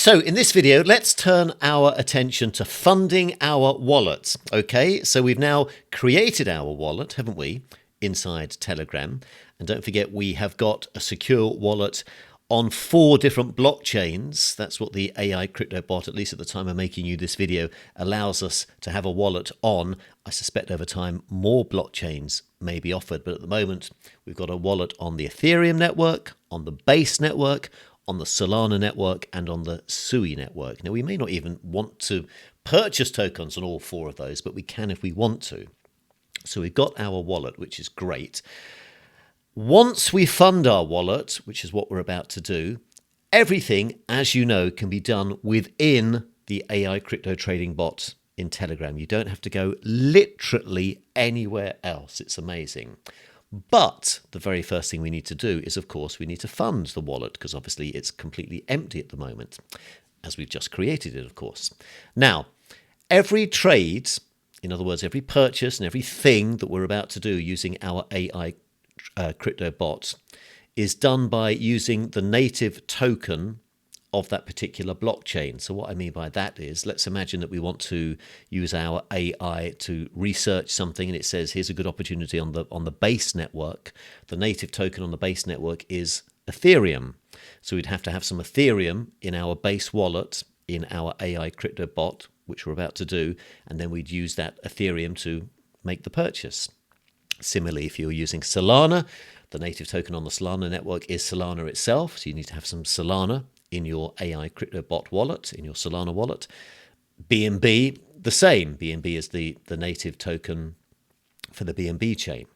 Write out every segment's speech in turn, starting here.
So in this video, let's turn our attention to funding our wallet. Okay, so we've now created our wallet, haven't we, inside Telegram. And don't forget, we have got a secure wallet on 4 different blockchains. That's what the AI crypto bot, at least at the time of making you this video, allows us to have a wallet on. I suspect over time more blockchains may be offered, but at the moment we've got a wallet on the Ethereum network, on the Base network, on the Solana network, and on the Sui network. Now, we may not even want to purchase tokens on all 4 of those, but we can if we want to. So we've got our wallet, which is great. Once we fund our wallet, which is what we're about to do, everything, as you know, can be done within the AI crypto trading bot in Telegram. You don't have to go literally anywhere else. It's amazing. But the very first thing we need to do is, of course, we need to fund the wallet, because obviously it's completely empty at the moment, as we've just created it, of course. Now, every trade, in other words, every purchase and everything that we're about to do using our AI crypto bot is done by using the native token of that particular blockchain. So what I mean by that is, let's imagine that we want to use our AI to research something, and it says here's a good opportunity on the Base network. The native token on the Base network is Ethereum. So we'd have to have some Ethereum in our Base wallet, in our AI crypto bot, which we're about to do, and then we'd use that Ethereum to make the purchase. Similarly, if you're using Solana, the native token on the Solana network is Solana itself. So you need to have some Solana in your AI crypto bot wallet, in your Solana wallet. BNB, the same. BNB is the native token for the BNB chain.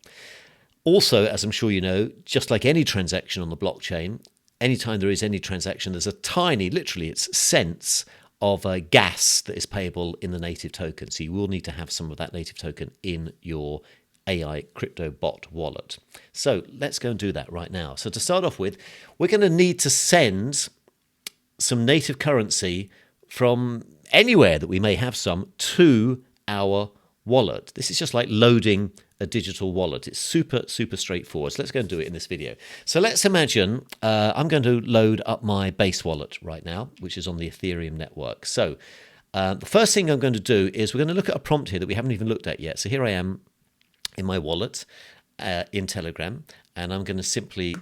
Also, as I'm sure you know, just like any transaction on the blockchain, anytime there is any transaction, there's a tiny, literally it's cents of gas that is payable in the native token. So you will need to have some of that native token in your AI crypto bot wallet. So let's go and do that right now. So to start off with, we're going to need to send some native currency from anywhere that we may have some to our wallet. This is just like loading a digital wallet. It's super straightforward. So let's go and do it in this video. So let's imagine I'm going to load up my Base wallet right now, which is on the Ethereum network. So the first thing I'm going to do is we're going to look at a prompt here that we haven't even looked at yet. So here I am in my wallet in Telegram, and I'm going to simply,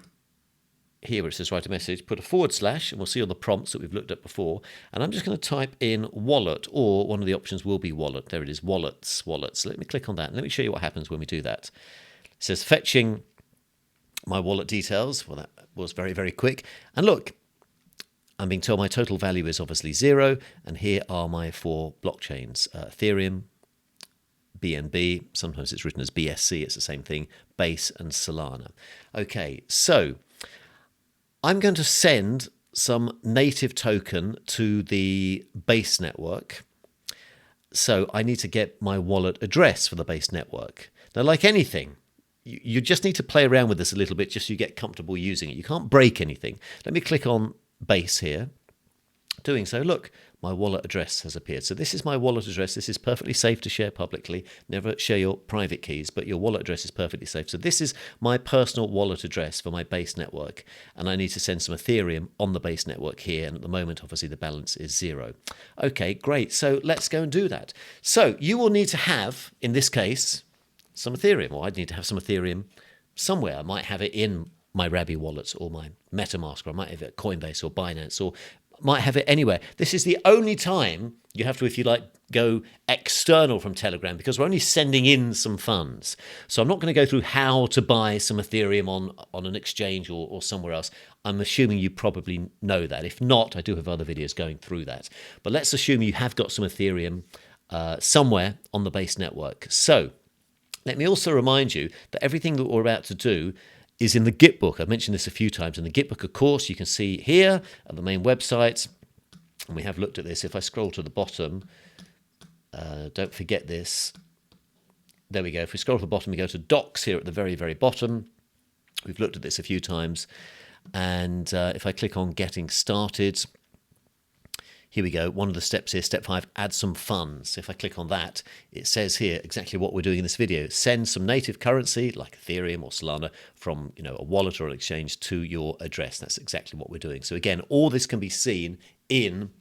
here where it says write a message, put a / and we'll see all the prompts that we've looked at before, and I'm just going to type in wallet, or one of the options will be wallet. There it is, wallets. So let me click on that and let me show you what happens when we do that. It says fetching my wallet details. Well, that was very quick. And look, I'm being told my total value is obviously 0, and here are my 4 blockchains, Ethereum, BNB, sometimes it's written as BSC, it's the same thing, Base and Solana. Okay, so I'm going to send some native token to the Base network. So I need to get my wallet address for the Base network. Now, like anything, you just need to play around with this a little bit just so you get comfortable using it. You can't break anything. Let me click on Base here. Doing so, look, my wallet address has appeared. So this is my wallet address. This is perfectly safe to share publicly. Never share your private keys, but your wallet address is perfectly safe. So this is my personal wallet address for my Base network. And I need to send some Ethereum on the Base network here. And at the moment, obviously, the balance is 0. Okay, great. So let's go and do that. So you will need to have, in this case, some Ethereum. Or I'd need to have some Ethereum somewhere. I might have it in my Rabby wallet or my MetaMask, or I might have it at Coinbase or Binance, or might have it anywhere. This is the only time you have to, if you like, go external from Telegram, because we're only sending in some funds. So I'm not going to go through how to buy some Ethereum on an exchange or somewhere else. I'm assuming you probably know that. If not, I do have other videos going through that. But let's assume you have got some Ethereum somewhere on the Base network. So let me also remind you that everything that we're about to do is in the Git book. I've mentioned this a few times. In the Git book, of course, you can see here at the main website, and we have looked at this. If I scroll to the bottom, don't forget this. There we go. If we scroll to the bottom, we go to Docs here at the very bottom. We've looked at this a few times. And if I click on Getting Started, here we go. One of the steps here, step 5, add some funds. If I click on that, it says here exactly what we're doing in this video. Send some native currency like Ethereum or Solana from a wallet or an exchange to your address. That's exactly what we're doing. So again, all this can be seen in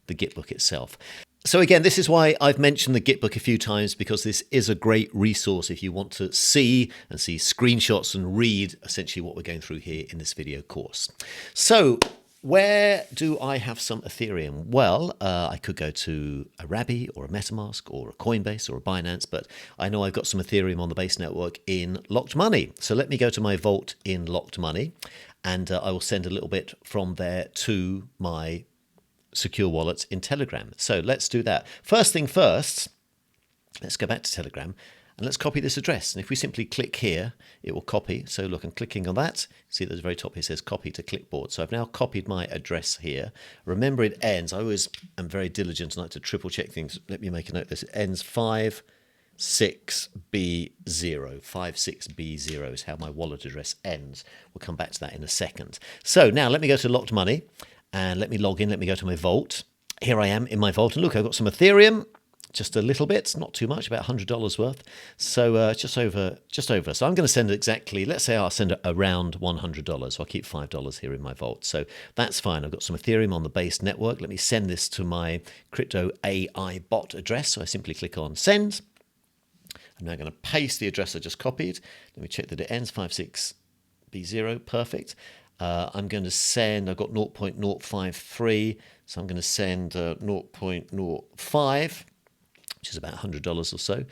the Gitbook itself. So again, this is why I've mentioned the Gitbook a few times, because this is a great resource if you want to see screenshots and read essentially what we're going through here in this video course. So where do I have some Ethereum? Well, I could go to a Rabby or a MetaMask or a Coinbase or a Binance, but I know I've got some Ethereum on the base network in Locked Money. So let me go to my vault in Locked Money, and I will send a little bit from there to my secure wallets in Telegram. So let's do that. First thing first, let's go back to Telegram and let's copy this address. And if we simply click here, it will copy. So look, I'm clicking on that. See at the very top here says copy to clipboard. So I've now copied my address here. Remember, it ends, I always am very diligent and like to triple check things. Let me make a note of this. It ends 56B0. 56B0 is how my wallet address ends. We'll come back to that in a second. So now let me go to Locked Money. And let me log in, let me go to my vault. Here I am in my vault. And look, I've got some Ethereum, just a little bit, not too much, about $100 worth. So just over. So I'm going to send exactly, let's say I'll send around $100. So I'll keep $5 here in my vault. So that's fine. I've got some Ethereum on the base network. Let me send this to my crypto AI bot address. So I simply click on send. I'm now going to paste the address I just copied. Let me check that it ends 56B0. Perfect. I'm going to send, I've got 0.053, so I'm going to send 0.05, which is about $100 or so.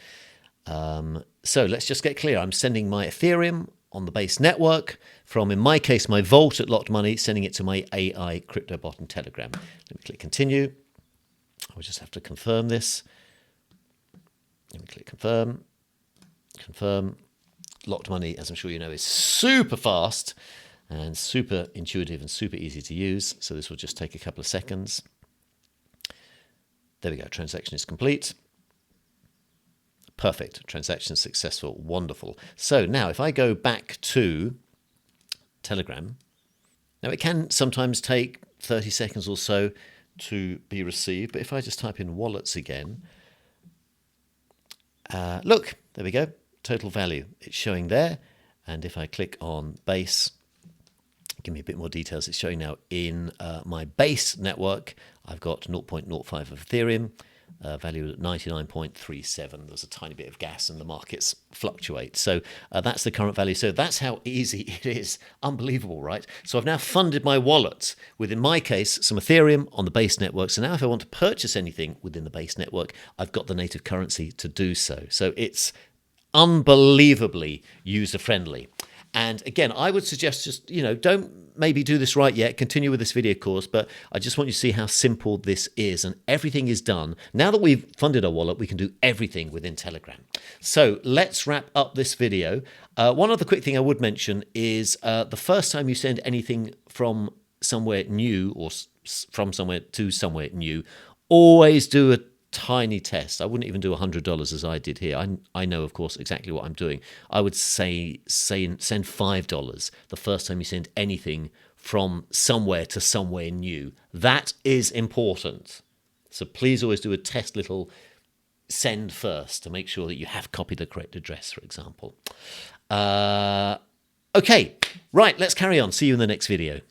So let's just get clear. I'm sending my Ethereum on the base network from, in my case, my vault at Locked Money, sending it to my AI crypto bot in Telegram. Let me click continue. I'll just have to confirm this. Let me click confirm. Confirm. Locked Money, as I'm sure you know, is super fast and super intuitive and super easy to use. So this will just take a couple of seconds. There we go. Transaction is complete. Perfect. Transaction successful. Wonderful. So now if I go back to Telegram, now it can sometimes take 30 seconds or so to be received. But if I just type in wallets again, look, there we go. Total value. It's showing there. And if I click on base, give me a bit more details. It's showing now in my base network, I've got 0.05 of Ethereum, valued at 99.37. There's a tiny bit of gas and the markets fluctuate. So that's the current value. So that's how easy it is. Unbelievable, right? So I've now funded my wallet with, in my case, some Ethereum on the base network. So now if I want to purchase anything within the base network, I've got the native currency to do so. So it's unbelievably user-friendly. And again, I would suggest just, don't maybe do this right yet, continue with this video course, but I just want you to see how simple this is, and everything is done. Now that we've funded our wallet, we can do everything within Telegram. So let's wrap up this video. One other quick thing I would mention is the first time you send anything from somewhere new or from somewhere to somewhere new, always do a tiny test. I wouldn't even do $100 as I did here. I know, of course, exactly what I'm doing. I would say send $5 the first time you send anything from somewhere to somewhere new. That is important. So please always do a test little send first to make sure that you have copied the correct address, for example. Okay, right, let's carry on. See you in the next video.